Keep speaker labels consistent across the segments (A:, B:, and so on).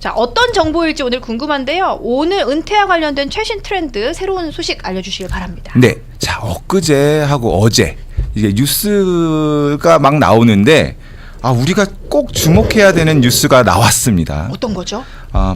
A: 자, 어떤 정보일지 오늘 궁금한데요. 오늘 은퇴와 관련된 최신 트렌드, 새로운 소식 알려주시길 바랍니다.
B: 네, 자 엊그제하고 어제 이제 뉴스가 막 나오는데 우리가 꼭 주목해야 되는 뉴스가 나왔습니다.
A: 어떤 거죠?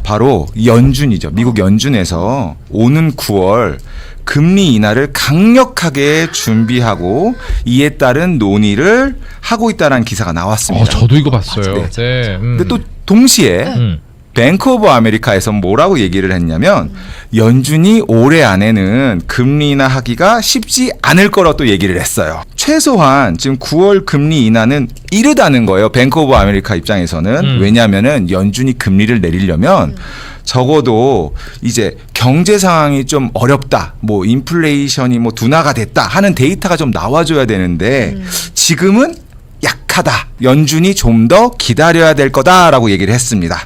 B: 바로 연준이죠. 미국 연준에서 오는 9월 금리 인하를 강력하게 준비하고 이에 따른 논의를 하고 있다는 기사가 나왔습니다.
C: 저도 이거 봤어요.
B: 네.
C: 네.
B: 근데 또 동시에 뱅크 오브 아메리카에서 뭐라고 얘기를 했냐면 연준이 올해 안에는 금리 인하하기가 쉽지 않을 거라고 또 얘기를 했어요. 최소한 지금 9월 금리 인하는 이르다는 거예요. 뱅크 오브 아메리카 입장에서는. 왜냐하면은 연준이 금리를 내리려면 적어도 이제 경제 상황이 좀 어렵다, 뭐 인플레이션이 뭐 둔화가 됐다 하는 데이터가 좀 나와줘야 되는데 지금은 약하다. 연준이 좀 더 기다려야 될 거다라고 얘기를 했습니다.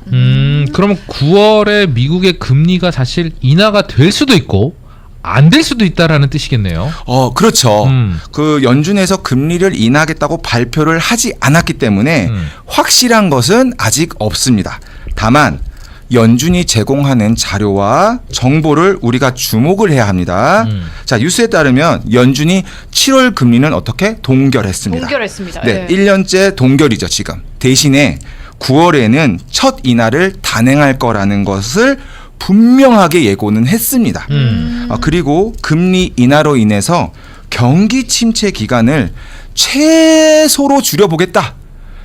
C: 그러면 9월에 미국의 금리가 사실 인하가 될 수도 있고 안 될 수도 있다라는 뜻이겠네요.
B: 그렇죠. 그 연준에서 금리를 인하하겠다고 발표를 하지 않았기 때문에 확실한 것은 아직 없습니다. 다만 연준이 제공하는 자료와 정보를 우리가 주목을 해야 합니다. 자, 뉴스에 따르면 연준이 7월 금리는 어떻게 동결했습니다.
A: 동결했습니다.
B: 네, 1년째 동결이죠, 지금. 대신에 9월에는 첫 인하를 단행할 거라는 것을 분명하게 예고는 했습니다. 그리고 금리 인하로 인해서 경기 침체 기간을 최소로 줄여보겠다.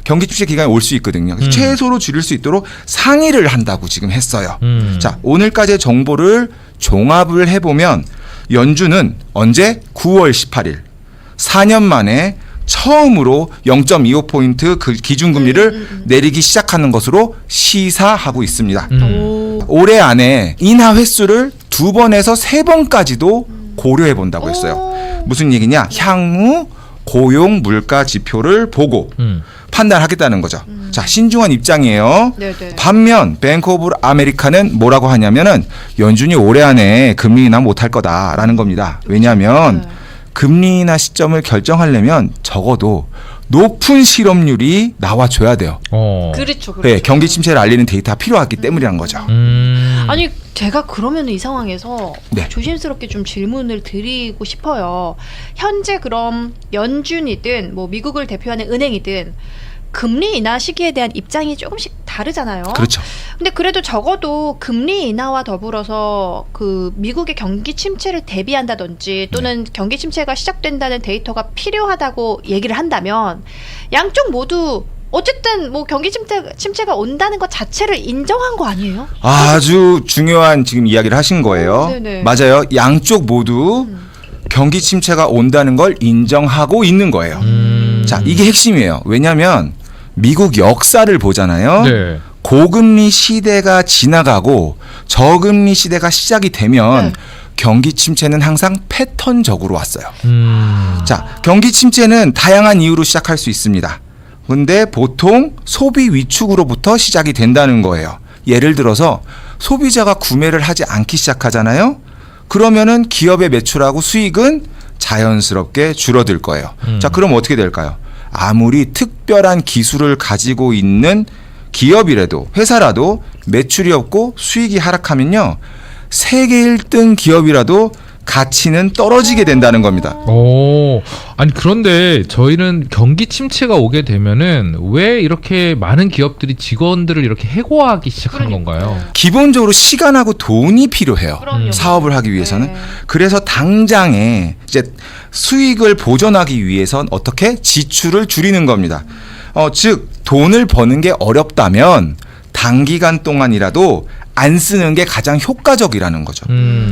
B: 경기 침체 기간이 올 수 있거든요. 그래서 최소로 줄일 수 있도록 상의를 한다고 지금 했어요. 자, 오늘까지의 정보를 종합을 해보면 연준은 언제? 9월 18일 4년 만에 처음으로 0.25포인트 그 기준금리를 내리기 시작하는 것으로 시사하고 있습니다. 올해 안에 인하 횟수를 2번에서 3번까지도 고려해 본다고 했어요. 무슨 얘기냐? 향후 고용 물가 지표를 보고 판단하겠다는 거죠. 자, 신중한 입장이에요.
A: 네네.
B: 반면 뱅크 오브 아메리카는 뭐라고 하냐면은 연준이 올해 안에 금리 인하 못할 거다라는 겁니다. 왜냐하면 금리 인하 시점을 결정하려면 적어도 높은 실업률이 나와줘야 돼요.
A: 그렇죠.
B: 네, 경기 침체를 알리는 데이터가 필요하기 때문이라는 거죠.
A: 아니, 제가 그러면 이 상황에서
B: 네.
A: 조심스럽게 좀 질문을 드리고 싶어요. 현재 그럼 연준이든 뭐 미국을 대표하는 은행이든 금리 인하 시기에 대한 입장이 조금씩 다르잖아요.
B: 그렇죠.
A: 근데 그래도 적어도 금리 인하와 더불어서 그 미국의 경기 침체를 대비한다든지 또는 경기 침체가 시작된다는 데이터가 필요하다고 얘기를 한다면 양쪽 모두 어쨌든 뭐 경기 침체가 온다는 것 자체를 인정한 거 아니에요?
B: 아주 중요한 지금 이야기를 하신 거예요.
A: 네네.
B: 맞아요. 양쪽 모두 경기 침체가 온다는 걸 인정하고 있는 거예요. 자, 이게 핵심이에요. 왜냐하면 미국 역사를 보잖아요.
C: 네.
B: 고금리 시대가 지나가고 저금리 시대가 시작이 되면 경기 침체는 항상 패턴적으로 왔어요. 자, 경기 침체는 다양한 이유로 시작할 수 있습니다. 근데 보통 소비 위축으로부터 시작이 된다는 거예요. 예를 들어서 소비자가 구매를 하지 않기 시작하잖아요. 그러면은 기업의 매출하고 수익은 자연스럽게 줄어들 거예요. 자, 그럼 어떻게 될까요? 아무리 특별한 기술을 가지고 있는 기업이라도 회사라도 매출이 없고 수익이 하락하면요, 세계 1등 기업이라도 가치는 떨어지게 된다는 겁니다.
C: 아니 그런데 저희는 경기 침체가 오게 되면은 왜 이렇게 많은 기업들이 직원들을 이렇게 해고하기 시작한 건가요?
B: 기본적으로 시간하고 돈이 필요해요.
A: 그럼요.
B: 사업을 하기 위해서는.
A: 네.
B: 그래서 당장에 이제 수익을 보존하기 위해선 어떻게 지출을 줄이는 겁니다. 즉 돈을 버는 게 어렵다면 단기간 동안이라도 안 쓰는 게 가장 효과적이라는 거죠.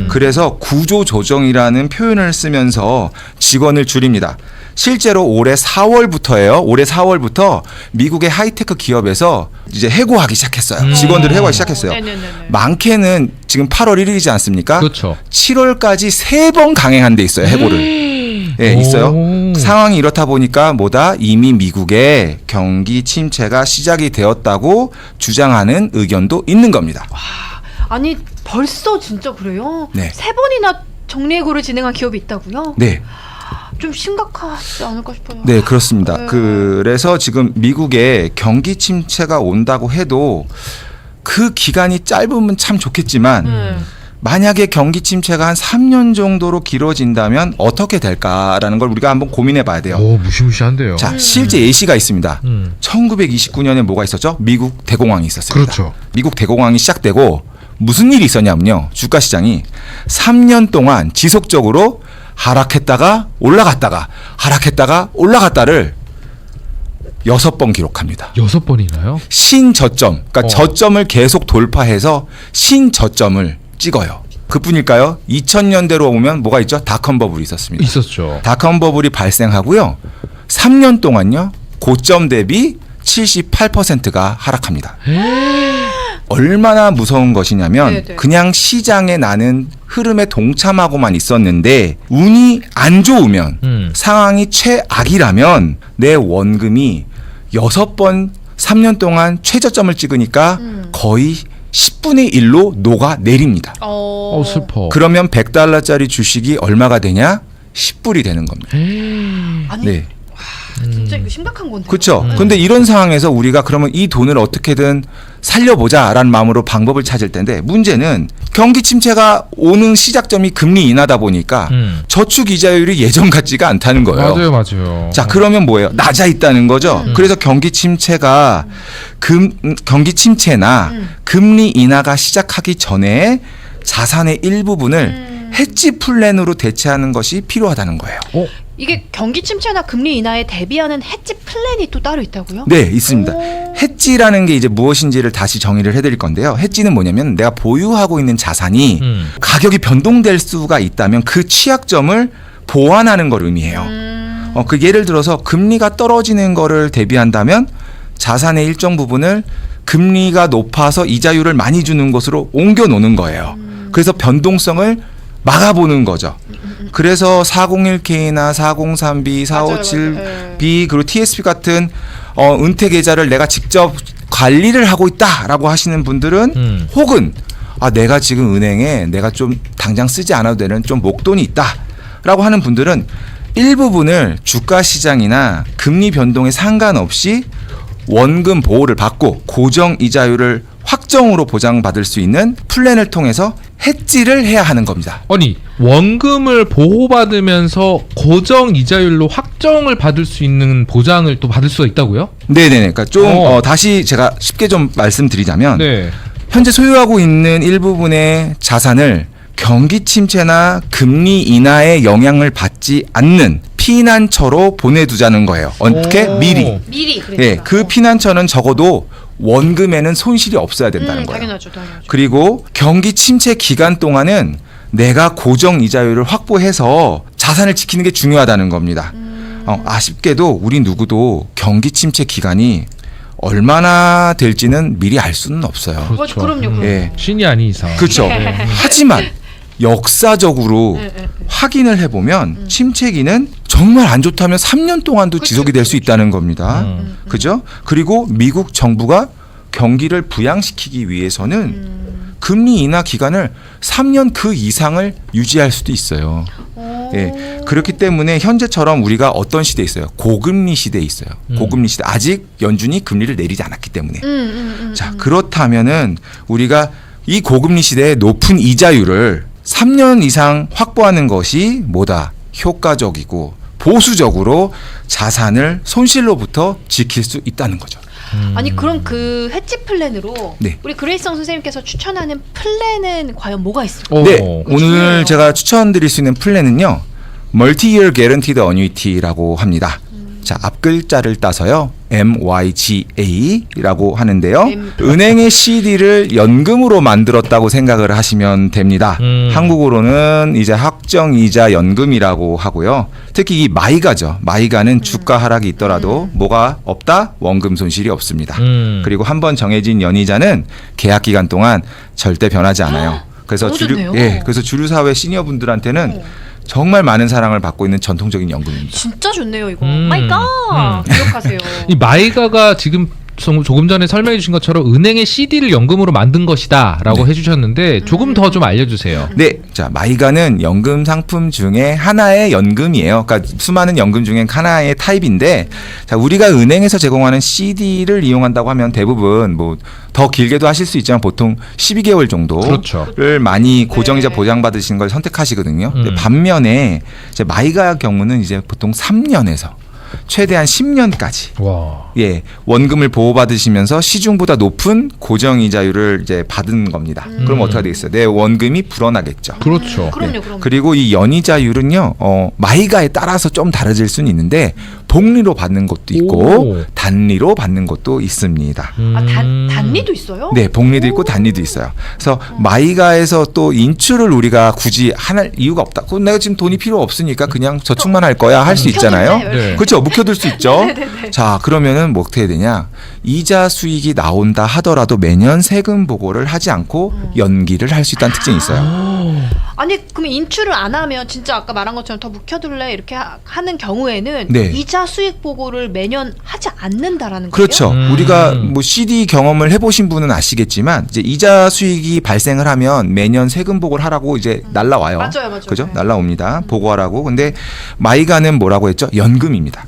B: 그래서 구조조정이라는 표현을 쓰면서 직원을 줄입니다. 실제로 올해 4월부터예요. 올해 4월부터 미국의 하이테크 기업에서 이제 해고하기 시작했어요. 직원들을 해고하기 시작했어요.
A: 네네네네.
B: 많게는 지금 8월 1일이지 않습니까?
C: 그렇죠.
B: 7월까지 3번 강행한 데 있어요. 해고를. 네, 있어요. 상황이 이렇다 보니까 이미 미국의 경기 침체가 시작이 되었다고 주장하는 의견도 있는 겁니다.
A: 아니, 벌써 진짜 그래요?
B: 네.
A: 3번이나 정리해고를 진행한 기업이 있다고요?
B: 네.
A: 좀 심각하지 않을까 싶어요.
B: 네, 그렇습니다.
A: 네.
B: 그래서 지금 미국의 경기 침체가 온다고 해도 그 기간이 짧으면 참 좋겠지만 만약에 경기 침체가 한 3년 정도로 길어진다면 어떻게 될까라는 걸 우리가 한번 고민해 봐야 돼요.
C: 오, 무시무시한데요.
B: 자, 실제 예시가 있습니다. 1929년에 뭐가 있었죠? 미국 대공황이 있었습니다.
C: 그렇죠.
B: 미국 대공황이 시작되고 무슨 일이 있었냐면요. 주가 시장이 3년 동안 지속적으로 하락했다가 올라갔다가 하락했다가 올라갔다를 6번 기록합니다.
C: 6번이나요?
B: 신저점, 그러니까
C: 어.
B: 저점을 계속 돌파해서 신저점을 찍어요. 그뿐일까요? 2000년대로 오면 뭐가 있죠? 닷컴 버블이 있었습니다.
C: 있었죠.
B: 닷컴 버블이 발생하고요. 3년 동안요. 고점 대비 78%가 하락합니다. 얼마나 무서운 것이냐면
A: 네네.
B: 그냥 시장에 나는 흐름에 동참하고만 있었는데 운이 안 좋으면 상황이 최악이라면 내 원금이 6번 3년 동안 최저점을 찍으니까 거의 10분의 1로 녹아내립니다.
C: 슬퍼.
B: 그러면 $100짜리 주식이 얼마가 되냐? 10불이 되는 겁니다.
A: 아니
B: 네.
A: 진짜 이거 심각한 건데.
B: 그렇죠. 근데 이런 상황에서 우리가 그러면 이 돈을 어떻게든 살려보자라는 마음으로 방법을 찾을 텐데 문제는 경기 침체가 오는 시작점이 금리 인하다 보니까 저축 이자율이 예전 같지가 않다는 거예요.
C: 맞아요.
B: 자, 그러면 뭐예요? 낮아 있다는 거죠. 그래서 경기 침체가 경기 침체나 금리 인하가 시작하기 전에 자산의 일부분을 해지 플랜으로 대체하는 것이 필요하다는 거예요.
A: 이게 경기 침체나 금리 인하에 대비하는 해지 플랜이 또 따로 있다고요?
B: 네, 있습니다. 해지라는 게 이제 무엇인지를 다시 정의를 해드릴 건데요. 해지는 뭐냐면 내가 보유하고 있는 자산이 가격이 변동될 수가 있다면 그 취약점을 보완하는 걸 의미해요. 그 예를 들어서 금리가 떨어지는 거를 대비한다면 자산의 일정 부분을 금리가 높아서 이자율을 많이 주는 것으로 옮겨 놓는 거예요. 그래서 변동성을 막아보는 거죠. 그래서 401k나 403b, 457b 그리고 TSP 같은 은퇴 계좌를 내가 직접 관리를 하고 있다라고 하시는 분들은 혹은 내가 지금 은행에 내가 좀 당장 쓰지 않아도 되는 좀 목돈이 있다라고 하는 분들은 일부분을 주가 시장이나 금리 변동에 상관없이 원금 보호를 받고 고정 이자율을 확정으로 보장받을 수 있는 플랜을 통해서 해지를 해야 하는 겁니다.
C: 아니, 원금을 보호받으면서 고정 이자율로 확정을 받을 수 있는 보장을 또 받을 수가 있다고요?
B: 네네네. 그러니까 좀 다시 제가 쉽게 좀 말씀드리자면
C: 네.
B: 현재 소유하고 있는 일부분의 자산을 경기 침체나 금리 인하의 영향을 받지 않는 피난처로 보내두자는 거예요. 어떻게? 미리.
A: 그러니까.
B: 예, 그 피난처는 적어도 원금에는 손실이 없어야 된다는 거예요.
A: 당연하죠.
B: 그리고 경기 침체 기간 동안은 내가 고정 이자율을 확보해서 자산을 지키는 게 중요하다는 겁니다. 아쉽게도 우리 누구도 경기 침체 기간이 얼마나 될지는 미리 알 수는 없어요.
C: 그렇죠.
A: 그럼요.
B: 예.
C: 신이 아닌 이상.
B: 그렇죠. 하지만 역사적으로 확인을 해보면 침체기는 정말 안 좋다면 3년 동안도 지속이 될 수 있다는 겁니다. 그죠? 그리고 미국 정부가 경기를 부양시키기 위해서는 금리 인하 기간을 3년 그 이상을 유지할 수도 있어요. 예, 그렇기 때문에 현재처럼 우리가 어떤 시대에 있어요? 고금리 시대에 있어요. 고금리 시대. 아직 연준이 금리를 내리지 않았기 때문에. 자, 그렇다면은 우리가 이 고금리 시대의 높은 이자율을 3년 이상 확보하는 것이 뭐다? 효과적이고 보수적으로 자산을 손실로부터 지킬 수 있다는 거죠.
A: 아니 그럼 그 해지 플랜으로
B: 네.
A: 우리 그레이성 선생님께서 추천하는 플랜은 과연 뭐가 있을까요?
B: 네,
A: 그거
B: 오늘
A: 중요해요.
B: 제가 추천드릴 수 있는 플랜은요, Multi-Year Guaranteed Annuity라고 합니다. 자, 앞글자를 따서요, MYGA라고 하는데요. 은행의 CD를 연금으로 만들었다고 생각을 하시면 됩니다. 한국어로는 이제 확정이자 연금이라고 하고요. 특히 이 마이가죠. 마이가는 주가 하락이 있더라도 뭐가 없다? 원금 손실이 없습니다. 그리고 한번 정해진 연이자는 계약 기간 동안 절대 변하지 않아요. 그래서
A: 너무 좋네요.
B: 그래서 주류 사회 시니어 분들한테는 정말 많은 사랑을 받고 있는 전통적인 연금입니다.
A: 진짜 좋네요 이거. 마이 갓. 기억하세요.
C: 이 마이가가 지금 조금 전에 설명해 주신 것처럼 은행의 CD를 연금으로 만든 것이다라고
B: 네.
C: 해주셨는데 조금 더 좀 알려주세요.
B: 네, 자 마이가는 연금 상품 중에 하나의 연금이에요. 그러니까 수많은 연금 중에 하나의 타입인데, 자 우리가 은행에서 제공하는 CD를 이용한다고 하면 대부분 뭐 더 길게도 하실 수 있지만 보통 12개월 정도를
C: 그렇죠.
B: 많이 고정이자
A: 네.
B: 보장받으시는 걸 선택하시거든요. 근데 반면에 이제 마이가 경우는 이제 보통 3년에서 최대한 10년까지
C: 와.
B: 예, 원금을 보호받으시면서 시중보다 높은 고정이자율을 이제 받은 겁니다. 그럼 어떻게 되겠어요? 내 원금이 불어나겠죠.
C: 그렇죠.
A: 그럼요, 그럼요.
B: 그리고 이 연이자율은요, 마이가에 따라서 좀 다르질 수는 있는데 복리로 받는 것도 있고
C: 오.
B: 단리로 받는 것도 있습니다.
A: 아, 단리도 있어요?
B: 네, 복리도 있고 단리도 있어요. 그래서 마이가에서 또 인출을 우리가 굳이 할 이유가 없다. 그럼 내가 지금 돈이 필요 없으니까 그냥 저축만 할 거야 할 수 있잖아요.
A: 묵혀둘래.
B: 그렇죠, 묵혀둘 수 있죠. 자, 그러면은 뭐 어떻게 해야 되냐? 이자 수익이 나온다 하더라도 매년 세금 보고를 하지 않고 연기를 할 수 있다는 특징이 있어요.
A: 아니 그럼 인출을 안 하면 진짜 아까 말한 것처럼 더 묵혀둘래 이렇게 하는 경우에는
B: 네.
A: 이자 수익 보고를 매년 하지 않는다라는 거예요?
B: 그렇죠. 우리가 뭐 CD 경험을 해보신 분은 아시겠지만 이제 이자 수익이 발생을 하면 매년 세금 보고를 하라고 이제 날라와요.
A: 맞아요.
B: 그죠?
A: 네.
B: 날라옵니다. 보고하라고. 근데 마이가는 뭐라고 했죠? 연금입니다.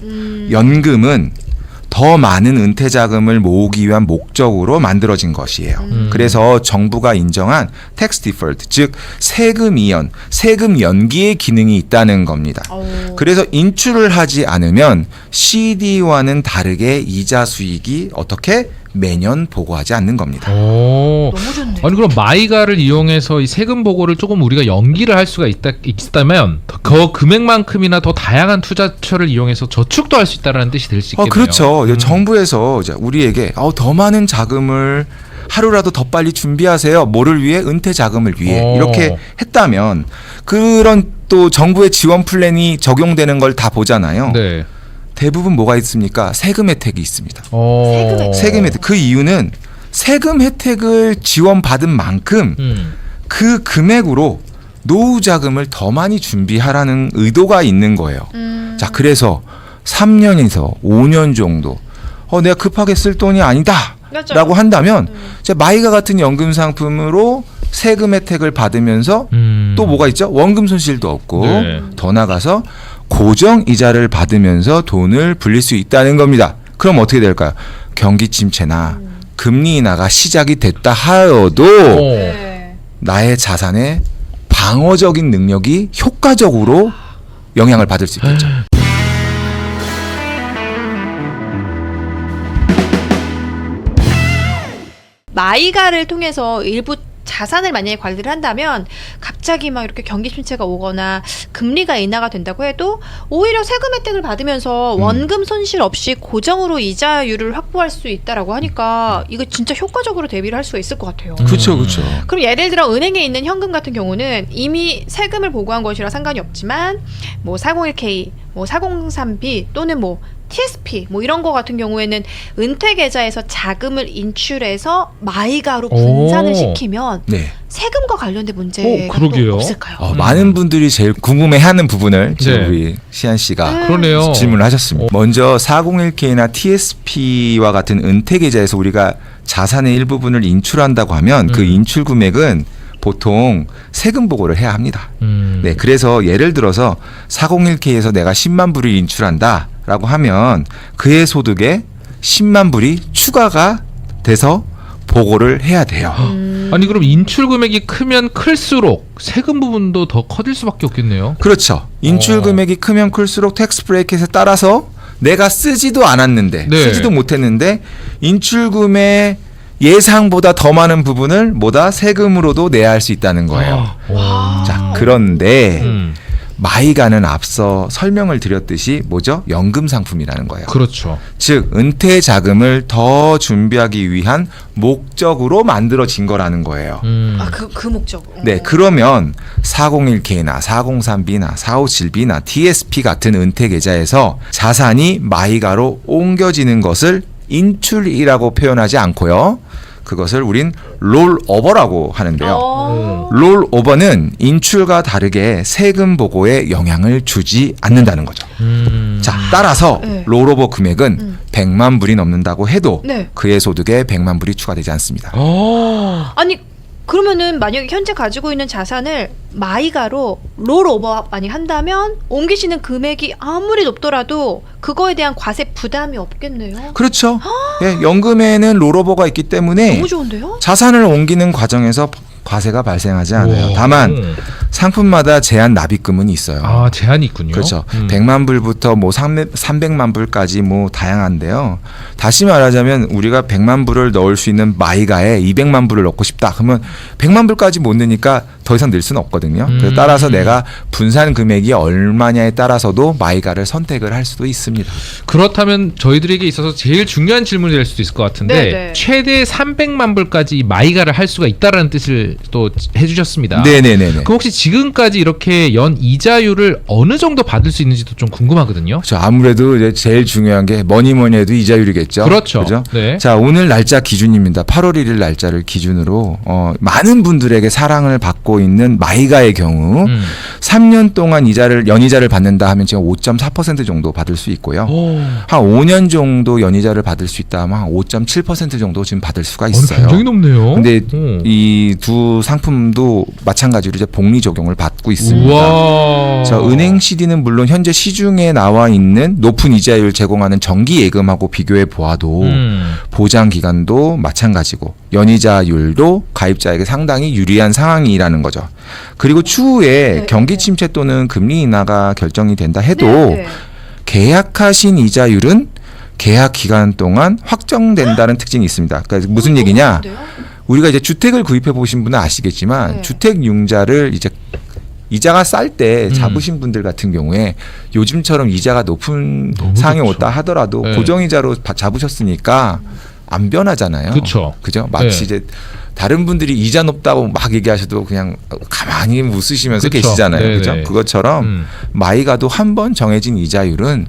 B: 연금은 더 많은 은퇴 자금을 모으기 위한 목적으로 만들어진 것이에요. 그래서 정부가 인정한 tax deferred, 즉 세금 이연, 세금 연기의 기능이 있다는 겁니다. 그래서 인출을 하지 않으면 CD와는 다르게 이자 수익이 어떻게 매년 보고하지 않는 겁니다.
C: 오.
A: 너무 좋네.
C: 아니 그럼 마이가를 이용해서 이 세금 보고를 조금 우리가 연기를 할 수가 있다면 그 금액만큼이나 더 다양한 투자처를 이용해서 저축도 할 수 있다는 뜻이 될 수 있겠네요.
B: 그렇죠. 정부에서 이제 우리에게 더 많은 자금을 하루라도 더 빨리 준비하세요. 뭐를 위해? 은퇴 자금을 위해. 이렇게 했다면 그런 또 정부의 지원 플랜이 적용되는 걸 다 보잖아요.
C: 네.
B: 대부분 뭐가 있습니까? 세금 혜택이 있습니다.
A: 세금 혜택.
B: 세금 혜택. 그 이유는 세금 혜택을 지원받은 만큼 그 금액으로 노후 자금을 더 많이 준비하라는 의도가 있는 거예요. 자, 그래서 3년에서 5년 정도 내가 급하게 쓸 돈이 아니다
A: 맞아요.
B: 라고 한다면 이제 마이가 같은 연금 상품으로 세금 혜택을 받으면서 또 뭐가 있죠? 원금 손실도 없고
C: 네.
B: 더 나가서 고정 이자를 받으면서 돈을 불릴 수 있다는 겁니다. 그럼 어떻게 될까요? 경기 침체나 금리 인하가 시작이 됐다 하여도
A: 네.
B: 나의 자산의 방어적인 능력이 효과적으로 영향을 받을 수 있겠죠.
A: 마이가를 통해서 일부 자산을 만약에 관리를 한다면 갑자기 막 이렇게 경기 침체가 오거나 금리가 인하가 된다고 해도 오히려 세금 혜택을 받으면서 원금 손실 없이 고정으로 이자율을 확보할 수 있다라고 하니까 이거 진짜 효과적으로 대비를 할 수가 있을 것 같아요.
B: 그렇죠, 그렇죠.
A: 그럼 예를 들어 은행에 있는 현금 같은 경우는 이미 세금을 보고한 것이라 상관이 없지만 뭐 401k, 뭐 403b 또는 뭐 TSP 뭐 이런 거 같은 경우에는 은퇴 계좌에서 자금을 인출해서 마이가로 분산을
C: 오.
A: 시키면
B: 네.
A: 세금과 관련된 문제가
C: 그러게요.
A: 또 없을까요?
B: 많은 분들이 제일 궁금해하는 부분을 지금
C: 네.
B: 우리 시안 씨가
C: 그러네요.
B: 질문을 하셨습니다. 먼저 401k나 TSP와 같은 은퇴 계좌에서 우리가 자산의 일부분을 인출한다고 하면 그 인출 금액은 보통 세금 보고를 해야 합니다. 네, 그래서 예를 들어서 401k에서 내가 10만 불을 인출한다라고 하면 그의 소득에 10만 불이 추가가 돼서 보고를 해야 돼요.
C: 아니 그럼 인출 금액이 크면 클수록 세금 부분도 더 커질 수밖에 없겠네요.
B: 그렇죠. 인출 금액이 크면 클수록 텍스 브레이크에 따라서 내가 쓰지도 않았는데
C: 네.
B: 쓰지도 못했는데 인출금의 예상보다 더 많은 부분을 뭐다 세금으로도 내야 할 수 있다는 거예요. 자, 그런데 마이가는 앞서 설명을 드렸듯이 뭐죠? 연금 상품이라는 거예요.
C: 그렇죠.
B: 즉 은퇴 자금을 더 준비하기 위한 목적으로 만들어진 거라는 거예요.
A: 그 목적.
B: 네, 그러면 401k나 403b나 457b나 TSP 같은 은퇴 계좌에서 자산이 마이가로 옮겨지는 것을 인출이라고 표현하지 않고요. 그것을 우린 롤오버라고 하는데요. 롤오버는 인출과 다르게 세금 보고에 영향을 주지 않는다는 거죠. 자, 따라서
A: 네.
B: 롤오버 금액은 100만 불이 넘는다고 해도
A: 네.
B: 그의 소득에 100만 불이 추가되지 않습니다.
A: 아니 그러면은 만약에 현재 가지고 있는 자산을 마이가로 롤오버 많이 한다면 옮기시는 금액이 아무리 높더라도 그거에 대한 과세 부담이 없겠네요.
B: 그렇죠. 예, 연금에는 롤오버가 있기 때문에
A: 너무 좋은데요?
B: 자산을 옮기는 과정에서 과세가 발생하지 않아요.
C: 우와.
B: 다만 상품마다 제한 납입금은 있어요.
C: 아, 제한이 있군요.
B: 그렇죠. 100만 불부터 뭐 300만 불까지 뭐 다양한데요. 다시 말하자면 우리가 100만 불을 넣을 수 있는 마이가에 200만 불을 넣고 싶다. 그러면 100만 불까지 못 넣으니까 더 이상 낼 수는 없거든요. 그래서 따라서 내가 분산 금액이 얼마냐에 따라서도 마이가를 선택을 할 수도 있습니다.
C: 그렇다면 저희들에게 있어서 제일 중요한 질문이 될 수도 있을 것 같은데
A: 네네.
C: 최대 300만 불까지 마이가를 할 수가 있다라는 뜻을 또 해주셨습니다.
B: 네네네네.
C: 그럼 혹시 지금까지 이렇게 연 이자율을 어느 정도 받을 수 있는지도 좀 궁금하거든요.
B: 그렇죠. 아무래도 이제 제일 중요한 게 뭐니 해도 이자율이겠죠.
C: 그렇죠.
B: 그죠?
C: 네.
B: 자, 오늘 날짜 기준입니다. 8월 1일 날짜를 기준으로 많은 분들에게 사랑을 받고 있는 마이가의 경우 3년 동안 연이자를 받는다 하면 지금 5.4% 정도 받을 수 있고요.
C: 오.
B: 한 5년 정도 연이자를 받을 수 있다 하면 한 5.7% 정도 지금 받을 수가 있어요.
C: 굉장히 높네요.
B: 근데
C: 오.
B: 이 두 상품도 마찬가지로 이제 복리 적용을 받고 있습니다.
C: 우와.
B: 자, 은행 CD는 물론 현재 시중에 나와 있는 높은 이자율 제공하는 정기 예금하고 비교해 보아도 보장 기간도 마찬가지고 연이자율도 가입자에게 상당히 유리한 상황이라는 거죠. 그리고 추후에
A: 네,
B: 경기
A: 네.
B: 침체 또는 금리 인하가 결정이 된다 해도
A: 네.
B: 계약하신 이자율은 계약 기간 동안 확정된다는 특징이 있습니다. 그러니까 무슨 얘기냐?
A: 좋은데요?
B: 우리가 이제 주택을 구입해 보신 분은 아시겠지만
A: 네.
B: 주택 융자를 이제 이자가 쌀 때 잡으신 분들 같은 경우에 요즘처럼 이자가 높은
C: 너무
B: 상황이
C: 좋죠.
B: 왔다 하더라도
C: 네.
B: 고정이자로 잡으셨으니까 안 변하잖아요.
C: 그쵸.
B: 그죠? 마치
C: 네.
B: 이제 다른 분들이 이자 높다고 막 얘기하셔도 그냥 가만히 웃으시면서
C: 그쵸.
B: 계시잖아요.
C: 네네.
B: 그죠? 그것처럼 마이가도 한 번 정해진 이자율은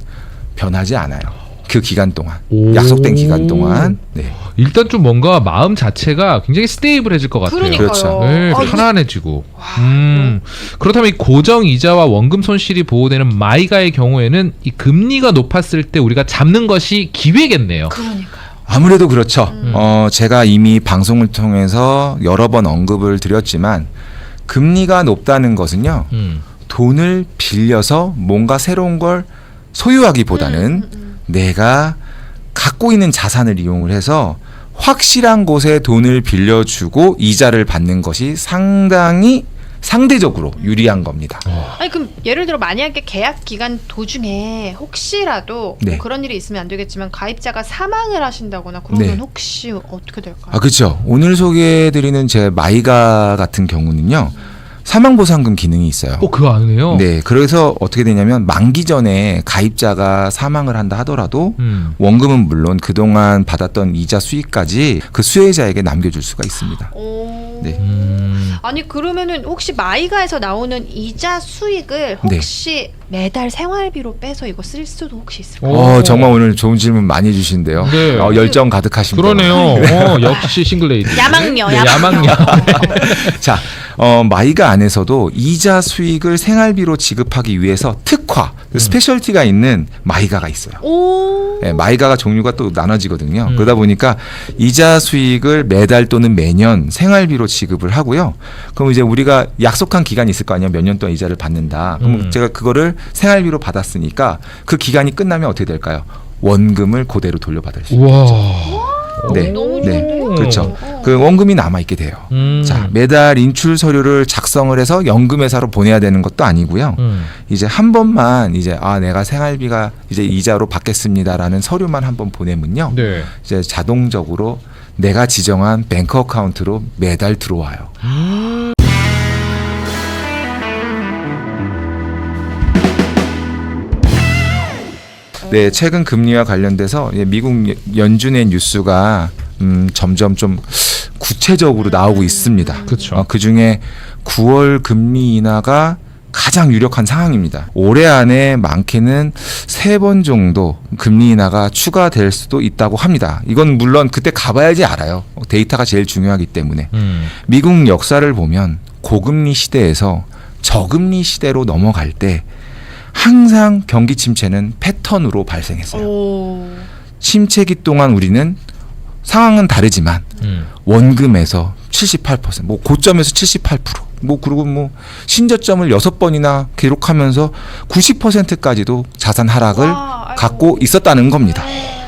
B: 변하지 않아요. 그 기간 동안
C: 오.
B: 약속된 기간 동안 네.
C: 일단 좀 뭔가 마음 자체가 굉장히 스테이블해질 것 같아요.
A: 그러니까요.
B: 그렇죠.
C: 네,
A: 아,
C: 편안해지고. 그렇다면 이 고정 이자와 원금 손실이 보호되는 마이가의 경우에는 이 금리가 높았을 때 우리가 잡는 것이 기회겠네요.
A: 그러니까요.
B: 아무래도 그렇죠. 제가 이미 방송을 통해서 여러 번 언급을 드렸지만 금리가 높다는 것은요. 돈을 빌려서 뭔가 새로운 걸 소유하기보다는 내가 갖고 있는 자산을 이용을 해서 확실한 곳에 돈을 빌려주고 이자를 받는 것이 상대적으로 유리한 겁니다.
A: 아니 그럼 예를 들어 만약에 계약 기간 도중에 혹시라도
B: 네.
A: 뭐 그런 일이 있으면 안 되겠지만 가입자가 사망을 하신다거나 그러면
B: 네.
A: 혹시 어떻게 될까요?
B: 아, 그렇죠. 오늘 소개해드리는 제 마이가 같은 경우는요. 사망보상금 기능이 있어요.
C: 그거 아니에요?
B: 네, 그래서 어떻게 되냐면 만기 전에 가입자가 사망을 한다 하더라도 원금은 물론 그동안 받았던 이자 수익까지 그 수혜자에게 남겨줄 수가 있습니다.
A: 오.
B: 네.
A: 아니 그러면은 혹시 마이가에서 나오는 이자 수익을 혹시 매달 생활비로 빼서 이거 쓸 수도 혹시 있을까요?
B: 정말 오늘 좋은 질문 많이 해주신데요.
C: 네.
B: 열정 가득하신
C: 그러네요. 역시 싱글레이디.
A: 야망녀,
C: 네,
A: 야망녀.
B: 자, 마이가 안에서도 이자 수익을 생활비로 지급하기 위해서 특화, 스페셜티가 있는 마이가가 있어요.
A: 오.
B: 네, 마이가가 종류가 또 나눠지거든요. 그러다 보니까 이자 수익을 매달 또는 매년 생활비로 지급을 하고요. 그럼 이제 우리가 약속한 기간이 있을 거 아니에요. 몇 년 동안 이자를 받는다. 그럼 제가 그거를 생활비로 받았으니까 그 기간이 끝나면 어떻게 될까요? 원금을 그대로 돌려받을 수 있어요.
C: 우와.
B: 네,
A: 너무
B: 네,
A: 좋은데요?
B: 그렇죠. 그 원금이 남아 있게 돼요. 자, 매달 인출 서류를 작성을 해서 연금회사로 보내야 되는 것도 아니고요. 이제 한 번만 이제 내가 생활비가 이제 이자로 받겠습니다라는 서류만 한 번 보내면요.
C: 네.
B: 이제 자동적으로 내가 지정한 뱅크 어카운트로 매달 들어와요. 네, 최근 금리와 관련돼서 미국 연준의 뉴스가 점점 좀 구체적으로 나오고 있습니다.
C: 그렇죠.
B: 그 중에 9월 금리 인하가 가장 유력한 상황입니다. 올해 안에 많게는 3번 정도 금리 인하가 추가될 수도 있다고 합니다. 이건 물론 그때 가봐야지 알아요. 데이터가 제일 중요하기 때문에. 미국 역사를 보면 고금리 시대에서 저금리 시대로 넘어갈 때 항상 경기 침체는 패턴으로 발생했어요.
A: 오.
B: 침체기 동안 우리는 상황은 다르지만 원금에서 78%, 뭐 고점에서 78%, 뭐 그리고 뭐 신저점을 6번이나 기록하면서 90%까지도 자산 하락을
A: 와, 아이고.
B: 갖고 있었다는 겁니다.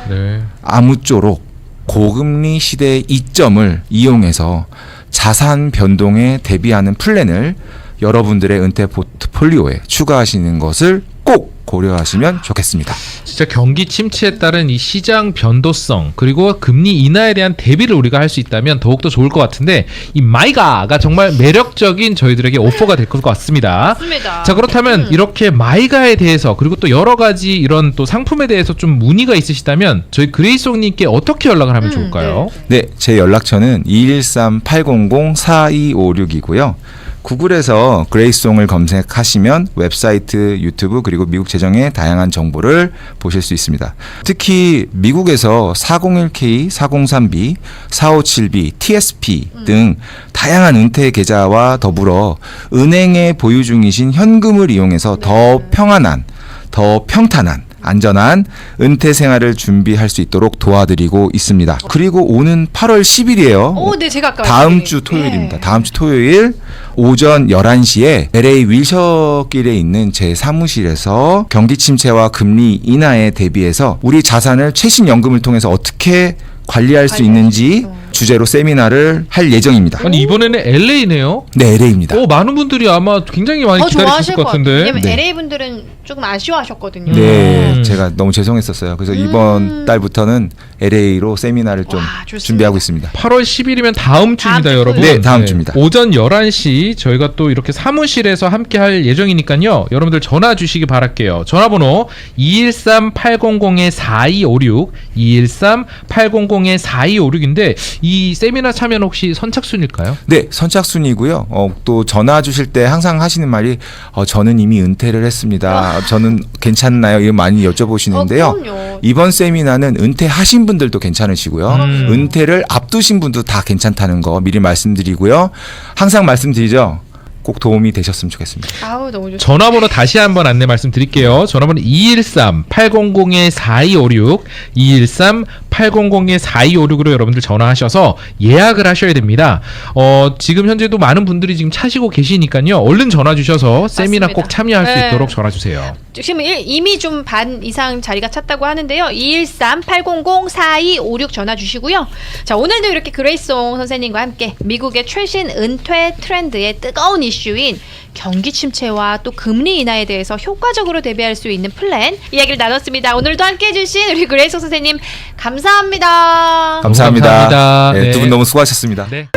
C: 네.
B: 아무쪼록 고금리 시대의 이점을 이용해서 자산 변동에 대비하는 플랜을 여러분들의 은퇴 포트폴리오에 추가하시는 것을 꼭 고려하시면 좋겠습니다.
C: 진짜 경기 침체에 따른 이 시장 변동성 그리고 금리 인하에 대한 대비를 우리가 할 수 있다면 더욱더 좋을 것 같은데 이 마이가가 정말 매력적인 저희들에게 오퍼가 될 것 같습니다.
A: 맞습니다.
C: 자 그렇다면 이렇게 마이가에 대해서 그리고 또 여러 가지 이런 또 상품에 대해서 좀 문의가 있으시다면 저희 그레이송님께 어떻게 연락을 하면 좋을까요?
B: 네, 제 연락처는 213-800-4256이고요. 구글에서 그레이송을 검색하시면 웹사이트, 유튜브 그리고 미국 재정의 다양한 정보를 보실 수 있습니다. 특히 미국에서 401k, 403b, 457b, TSP 등 다양한 은퇴 계좌와 더불어 은행에 보유 중이신 현금을 이용해서 더 평안한, 더 평탄한 안전한 은퇴 생활을 준비할 수 있도록 도와드리고 있습니다. 그리고 오는 8월 10일이에요.
A: 오, 네, 제가 아까
B: 다음
A: 말씀드린-
B: 주 토요일입니다.
A: 네.
B: 다음 주 토요일 오전 11시에 LA 윌셔길에 있는 제 사무실에서 경기 침체와 금리 인하에 대비해서 우리 자산을 최신 연금을 통해서 어떻게 관리할 수 있는지 주제로 세미나를 할 예정입니다.
C: 아니 이번에는 LA네요.
B: 네, LA입니다.
C: 많은 분들이 아마 굉장히 많이
A: 더
C: 기다리실
A: 좋아하실
C: 것
A: 것 같아요.
C: 같은데.
A: 왜냐면
B: 네.
A: LA 분들은 조금 아쉬워하셨거든요.
B: 네, 제가 너무 죄송했었어요. 그래서 이번 달부터는 LA로 세미나를 좀
A: 와, 좋습니다.
B: 준비하고 있습니다.
C: 8월 10일이면 다음 주입니다,
A: 다음 주
C: 여러분.
B: 네, 다음 주입니다.
C: 오전 11시 저희가 또 이렇게 사무실에서 함께 할 예정이니까요. 여러분들 전화 주시기 바랄게요. 전화번호 213-800-4256 213-800-4256인데 이 세미나 참여는 혹시 선착순일까요?
B: 네, 선착순이고요. 또 전화 주실 때 항상 하시는 말이 저는 이미 은퇴를 했습니다. 저는 괜찮나요? 이거 많이 여쭤보시는데요.
A: 그럼요.
B: 이번 세미나는 은퇴하신 분들도 괜찮으시고요. 은퇴를 앞두신 분도 다 괜찮다는 거 미리 말씀드리고요. 항상 말씀드리죠. 꼭 도움이 되셨으면 좋겠습니다.
A: 아우, 너무 좋습니다.
C: 전화번호 다시 한번 안내 말씀드릴게요. 전화번호 213-800-4256 213-800-4256으로 여러분들 전화하셔서 예약을 하셔야 됩니다. 지금 현재도 많은 분들이 지금 차시고 계시니까요. 얼른 전화 주셔서 세미나
A: 맞습니다.
C: 꼭 참여할 수
A: 네.
C: 있도록 전화 주세요.
A: 지금 이미 좀 반 이상 자리가 찼다고 하는데요. 213-800-4256 전화 주시고요. 자, 오늘도 이렇게 그레이송 선생님과 함께 미국의 최신 은퇴 트렌드의 뜨거운 이슈인 경기 침체와 또 금리 인하에 대해서 효과적으로 대비할 수 있는 플랜 이야기를 나눴습니다. 오늘도 함께 해주신 우리 그레이송 선생님 감사합니다.
B: 감사합니다.
C: 감사합니다.
B: 네,
C: 네.
B: 두 분 너무 수고하셨습니다.
C: 네.